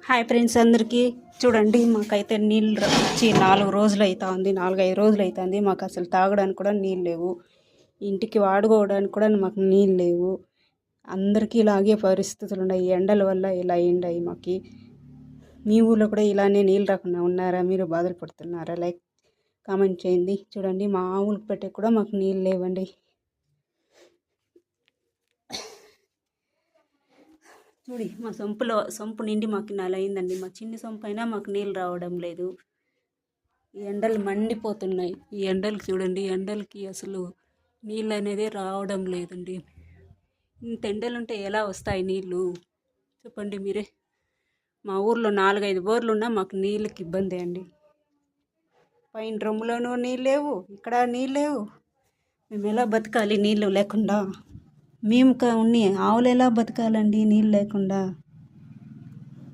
Hi friends అందరికీ. చూడండి, మాకైతే నీళ్ళు వచ్చి 4 రోజులు అవుతుంది, 4-5 రోజులు అవుతుంది. మాకు అసలు తాగడానికి కూడా నీళ్ళు లేవు, ఇంటికి వాడుకోవడానికి కూడా మాకు నీళ్ళు లేవు. అందరికీ ఇలాగే పరిస్థితులు ఉన్నాయి. ఎండల వల్ల ఇలా అయ్యిండాయి మాకు. మీ ఊళ్ళో కూడా ఇలానే నీళ్ళు రాకుండా ఉన్నారా? మీరు బాధలు పడుతున్నారా? లైక్ కామెంట్ చేయండి. చూడండి, మా ఆవులకు పెట్టే కూడా మాకు నీళ్ళు లేవండి. చూడి, మా సంపు నిండి మాకు నెల అయిందండి. మా చిన్ని సంపు అయినా మాకు నీళ్ళు రావడం లేదు. ఈ ఎండలు మండిపోతున్నాయి. ఈ ఎండలు చూడండి, ఎండలకి అసలు నీళ్ళు అనేది రావడం లేదండి. ఇంత ఎండలు ఉంటే ఎలా వస్తాయి నీళ్ళు చెప్పండి మీరే. మా ఊర్లో 4-5 బోర్లు ఉన్నా మాకు నీళ్ళకి ఇబ్బంది అండి. పైన డ్రమ్ములోనూ నీళ్ళు లేవు, ఇక్కడ నీళ్ళు లేవు. మేము ఎలా బతకాలి నీళ్ళు లేకుండా? మేము ఉన్ని ఆవులు ఎలా బతకాలండి నీళ్ళు లేకుండా?